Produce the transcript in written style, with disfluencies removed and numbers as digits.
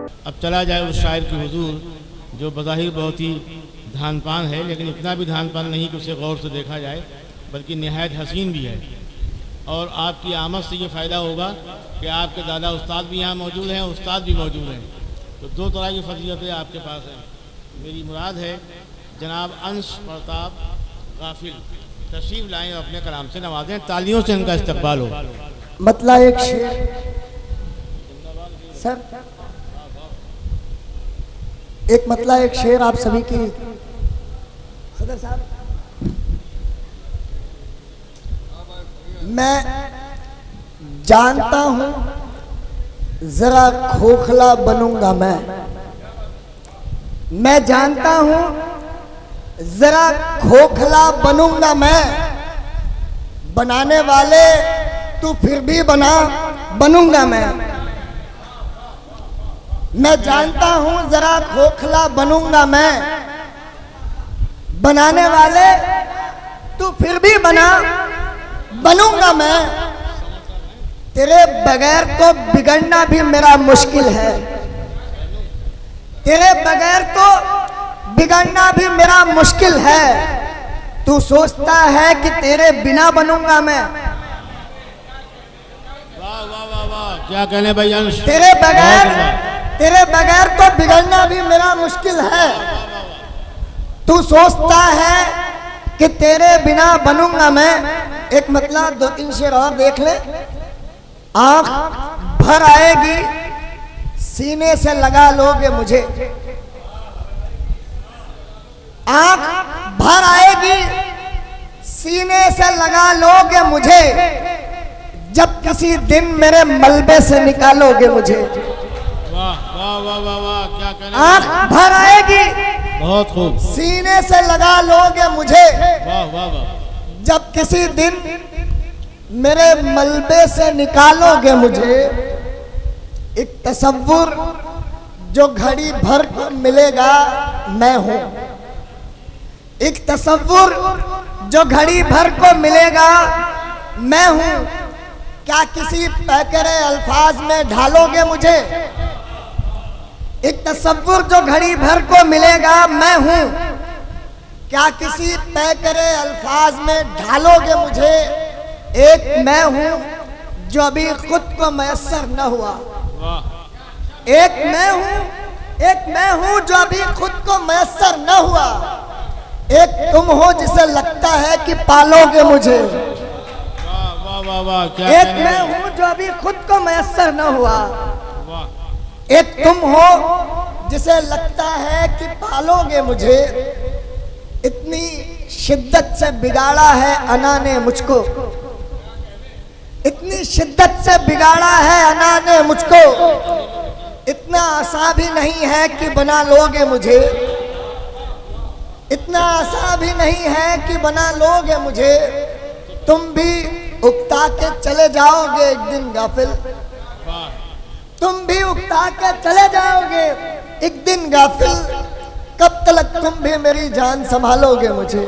अब चला जाए उस शायर की हुजूर जो बज़ाहिर बहुत ही धानपान है, लेकिन इतना भी धानपान नहीं कि उसे गौर से देखा जाए, बल्कि निहायत हसीन भी है। और आपकी आमद से ये फ़ायदा होगा कि आपके दादा उस्ताद भी यहाँ मौजूद हैं, उस्ताद भी मौजूद हैं, तो दो तरह की फजीलतें आपके पास हैं। मेरी मुराद है जनाब अंश प्रताप गाफिल तशरीफ़ लाएँ और अपने कलाम से नवाजें, तालियों से इनका इस्तकबाल हो। मतलब एक शेर सर, एक मतलब एक शेर आप सभी की सदर साहब। मैं जानता हूं जरा खोखला बनूंगा मैं जानता हूं जरा खोखला बनूंगा मैं, बनाने वाले तू फिर भी बनूंगा मैं जानता हूं जरा खोखला बनूंगा मैं, बनाने वाले तू फिर भी बनूंगा मैं। तेरे बगैर तो बिगड़ना भी मेरा मुश्किल है, तेरे बगैर तो बिगड़ना भी मेरा मुश्किल है। तू सोचता है कि तेरे बिना बनूंगा मैं। वाह वाह वाह वाह, क्या कहने भाई अंश। तेरे बगैर तो बिगड़ना भी मेरा मुश्किल है। तू सोचता है कि तेरे बिना बनूंगा मैं। एक मतलब दो तीन शेर और देख ले। आंख भर आएगी सीने से लगा लोगे मुझे, आंख भर आएगी सीने से लगा लोगे मुझे, जब किसी दिन मेरे मलबे से निकालोगे मुझे। वाह वाह वाह वाह वाह, क्या कहने। आंख भर आएगी, बहुत खूब, सीने से लगा लोगे मुझे, वाह वाह वाह, जब किसी दिन मेरे मलबे से निकालोगे मुझे। एक तसव्वुर जो घड़ी भर को मिलेगा मैं हूं, एक तसव्वुर जो घड़ी भर को मिलेगा मैं हूं। क्या किसी पैकरे अल्फाज में ढालोगे मुझे? एक तसव्वुर जो घड़ी भर को मिलेगा मैं हूं, क्या किसी पैकरे अल्फाज में ढालोगे मुझे? एक मैं हूं जो अभी खुद को मैसर न हुआ, एक मैं हूं जो अभी खुद को मैसर न हुआ। एक तुम हो जिसे लगता है कि पालोगे मुझे। वाह वाह वाह, क्या एक मैं हूं जो अभी खुद को मैसर न हुआ। एक तुम हो जिसे लगता है कि पालोगे मुझे। इतनी शिद्दत से बिगाड़ा है अना ने मुझको, इतनी शिद्दत से बिगाड़ा है अना ने मुझको। इतना आसान भी नहीं है कि बना लोगे मुझे, इतना आसान भी नहीं है कि बना लोगे मुझे। तुम भी उकता के चले जाओगे एक दिन गाफिल, तुम भी उकता के चले जाओगे एक दिन गाफिल। कब तक तुम भी मेरी जान संभालोगे मुझे?